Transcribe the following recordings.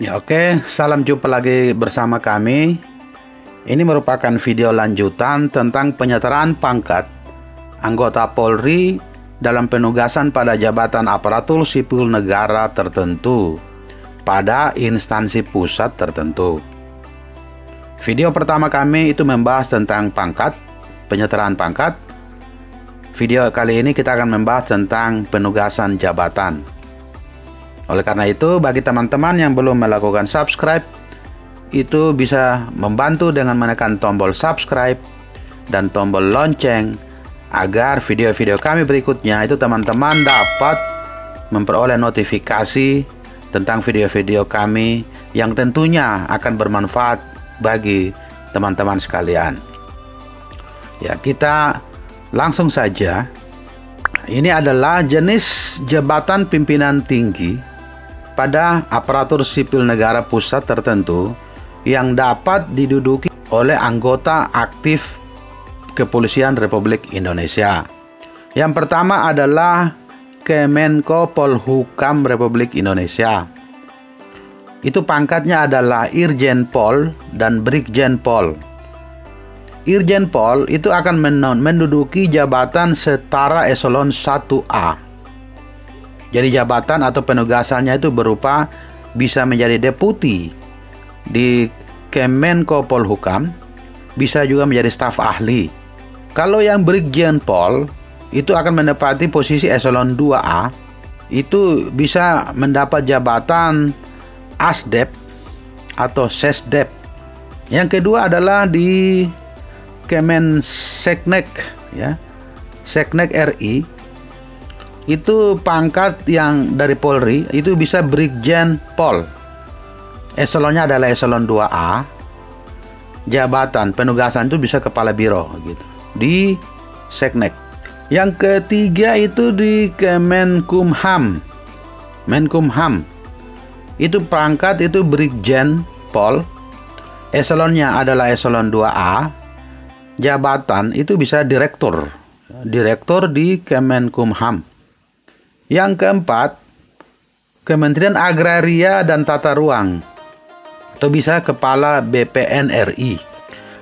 Ya oke, salam jumpa lagi bersama kami. Ini merupakan video lanjutan tentang penyetaraan pangkat anggota Polri dalam penugasan pada jabatan aparatur sipil negara tertentu pada instansi pusat tertentu. Video pertama kami itu membahas tentang pangkat, penyetaraan pangkat. Video kali ini kita akan membahas tentang penugasan jabatan. Oleh karena itu, bagi teman-teman yang belum melakukan subscribe, itu bisa membantu dengan menekan tombol subscribe dan tombol lonceng agar video-video kami berikutnya itu teman-teman dapat memperoleh notifikasi tentang video-video kami yang tentunya akan bermanfaat bagi teman-teman sekalian. Ya, kita langsung saja. Ini adalah jenis jabatan pimpinan tinggi pada aparatur sipil negara pusat tertentu yang dapat diduduki oleh anggota aktif Kepolisian Republik Indonesia. Yang pertama adalah Kemenko Polhukam Republik Indonesia. Itu pangkatnya adalah Irjen Pol dan Brigjen Pol. Irjen Pol itu akan menduduki jabatan setara eselon 1A. Jadi jabatan atau penugasannya itu berupa bisa menjadi deputi di Kemenko Polhukam, bisa juga menjadi staf ahli. Kalau yang Brigjen Pol itu akan menempati posisi eselon 2A, itu bisa mendapat jabatan Asdep atau Sesdep. Yang kedua adalah di Kemenseknek, ya, Seknek RI. Itu pangkat yang dari Polri itu bisa Brigjen Pol. Eselonnya adalah eselon 2A. Jabatan penugasan itu bisa kepala biro gitu di Seknek. Yang ketiga itu di Kemenkumham. Menkumham. Itu pangkat itu Brigjen Pol. Eselonnya adalah eselon 2A. Jabatan itu bisa direktur. Direktur di Kemenkumham. Yang keempat, Kementerian Agraria dan Tata Ruang, atau bisa Kepala BPN RI.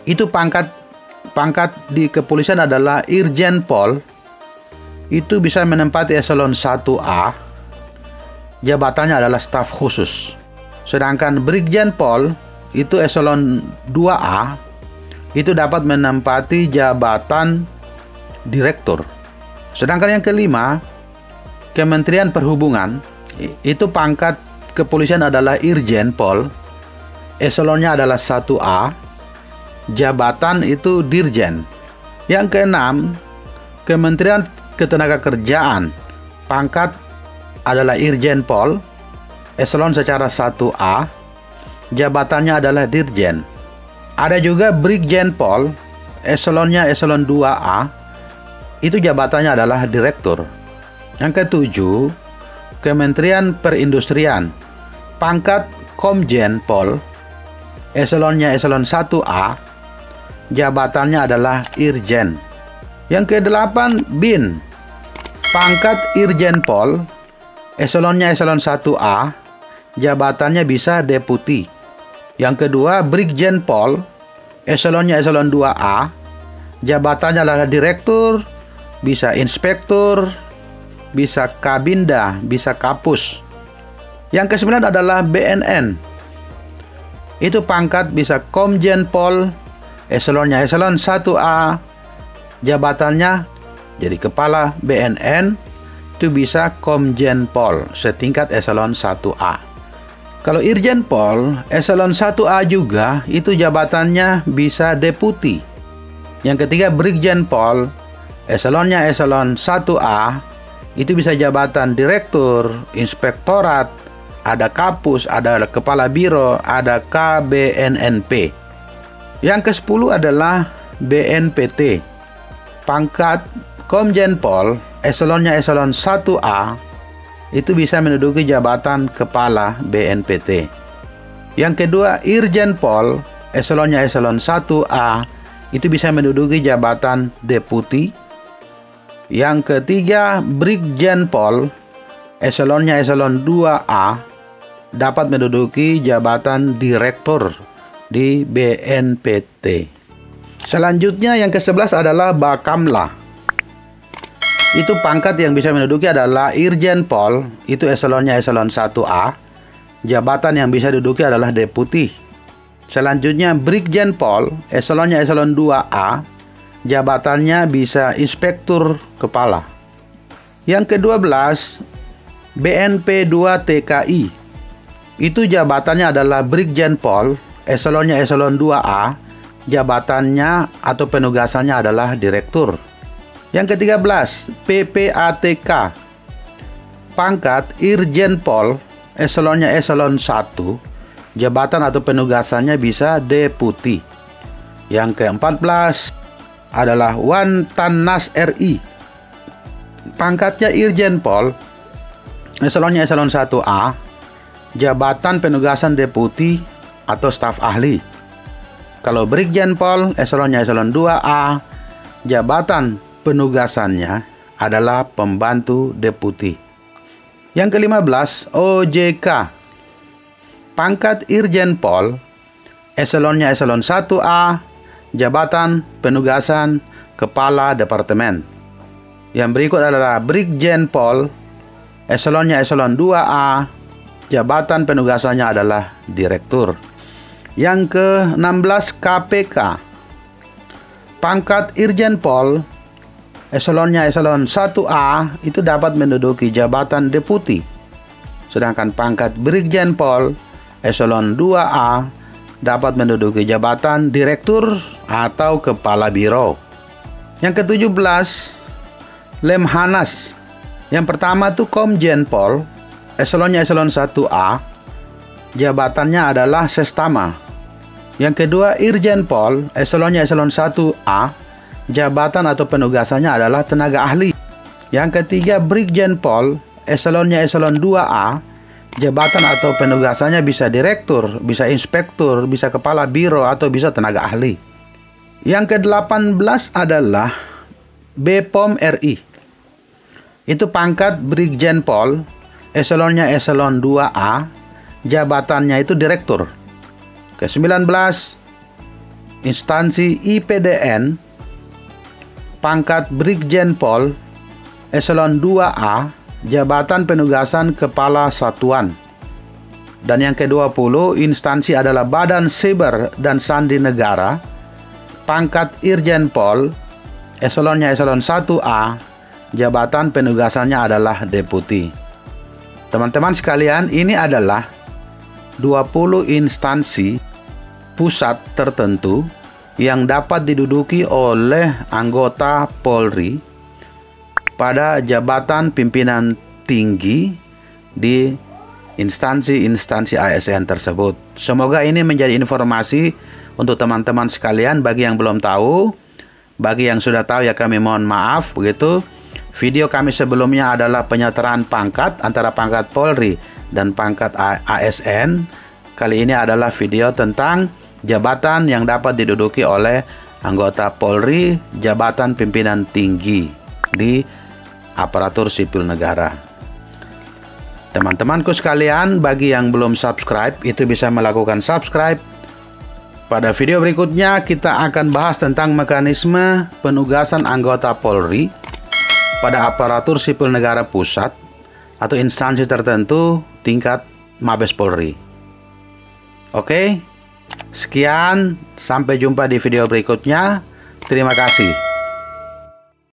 Itu pangkat di kepolisian adalah Irjen Pol. Itu bisa menempati eselon 1A. Jabatannya adalah staf khusus. Sedangkan Brigjen Pol itu eselon 2A. Itu dapat menempati jabatan direktur. Sedangkan yang kelima, Kementerian Perhubungan, itu pangkat kepolisian adalah Irjen Pol, eselonnya adalah 1A, jabatan itu Dirjen. Yang keenam, Kementerian Ketenagakerjaan, pangkat adalah Irjen Pol, eselon secara 1A, jabatannya adalah Dirjen. Ada juga Brigjen Pol, eselonnya eselon 2A, itu jabatannya adalah Direktur. Yang ketujuh, Kementerian Perindustrian, pangkat Komjen Pol, eselonnya eselon 1A, jabatannya adalah Irjen. Yang kedelapan, BIN, pangkat Irjen Pol, eselonnya eselon 1A, jabatannya bisa deputi. Yang kedua, Brigjen Pol, eselonnya eselon 2A, jabatannya adalah direktur, bisa inspektur, bisa kabinda, bisa kapus. Yang kesembilan adalah BNN. Itu pangkat bisa Komjen Pol, eselonnya eselon 1A, jabatannya jadi kepala BNN, itu bisa Komjen Pol, setingkat eselon 1A. Kalau Irjen Pol, eselon 1A juga, itu jabatannya bisa deputi. Yang ketiga Brigjen Pol, eselonnya eselon 1A, itu bisa jabatan direktur, inspektorat, ada kapus, ada kepala biro, ada KBNNP. Yang ke-10 adalah BNPT. Pangkat Komjen Pol, eselonnya eselon 1A, itu bisa menduduki jabatan kepala BNPT. Yang kedua, Irjen Pol, eselonnya eselon 1A, itu bisa menduduki jabatan deputi. Yang ketiga, Brigjen Pol, eselonnya eselon 2A, dapat menduduki jabatan direktur di BNPT. Selanjutnya yang ke-11 adalah Bakamla. Itu pangkat yang bisa menduduki adalah Irjen Pol, itu eselonnya eselon 1A. Jabatan yang bisa duduki adalah deputi. Selanjutnya Brigjen Pol, eselonnya eselon 2A. Jabatannya bisa inspektur kepala. Yang ke-12 BNP 2 TKI. Itu jabatannya adalah Brigjen Pol, eselonnya eselon 2A. Jabatannya atau penugasannya adalah direktur. Yang ke-13 PPATK. Pangkat Irjen Pol, eselonnya eselon 1. Jabatan atau penugasannya bisa deputi. Yang ke-14 adalah Wantanas RI. Pangkatnya Irjen Pol, eselonnya eselon 1A. Jabatan penugasan deputi atau staf ahli. Kalau Brigjen Pol, eselonnya eselon 2A. Jabatan penugasannya adalah pembantu deputi. Yang ke-15 OJK. Pangkat Irjen Pol, eselonnya eselon 1A. Jabatan penugasan kepala departemen. Yang berikut adalah Brigjen Pol, eselonnya eselon 2A. Jabatan penugasannya adalah direktur. Yang ke-16 KPK. Pangkat Irjen Pol, eselonnya eselon 1A, itu dapat menduduki jabatan deputi. Sedangkan pangkat Brigjen Pol, eselon 2A, dapat menduduki jabatan direktur atau kepala biro. Yang ke-17 Lemhanas. Yang pertama itu Komjen Pol, eselonnya eselon 1A. Jabatannya adalah Sestama. Yang kedua Irjen Pol, eselonnya eselon 1A. Jabatan atau penugasannya adalah tenaga ahli. Yang ketiga Brigjen Pol, eselonnya eselon 2A. Jabatan atau penugasannya bisa direktur, bisa inspektur, bisa kepala biro, atau bisa tenaga ahli. Yang ke-18 adalah BPOM RI. Itu pangkat Brigjen Pol, eselonnya eselon 2A. Jabatannya itu direktur. Ke-19 instansi IPDN. Pangkat Brigjen Pol, eselon 2A. Jabatan penugasan kepala satuan. Dan yang ke-20 instansi adalah Badan Siber dan Sandi Negara. Pangkat Irjen Pol, eselonnya eselon 1A. Jabatan penugasannya adalah deputi. Teman-teman sekalian, ini adalah 20 instansi pusat tertentu yang dapat diduduki oleh anggota Polri pada jabatan pimpinan tinggi di instansi-instansi ASN tersebut. Semoga ini menjadi informasi untuk teman-teman sekalian. Bagi yang belum tahu, bagi yang sudah tahu ya kami mohon maaf begitu. Video kami sebelumnya adalah penyetaraan pangkat antara pangkat Polri dan pangkat ASN. Kali ini adalah video tentang jabatan yang dapat diduduki oleh anggota Polri, jabatan pimpinan tinggi di aparatur sipil negara. Teman-temanku sekalian, bagi yang belum subscribe, itu bisa melakukan subscribe. Pada video berikutnya kita akan bahas tentang mekanisme penugasan anggota Polri pada aparatur sipil negara pusat atau instansi tertentu tingkat Mabes Polri. Oke, sekian, sampai jumpa di video berikutnya. Terima kasih.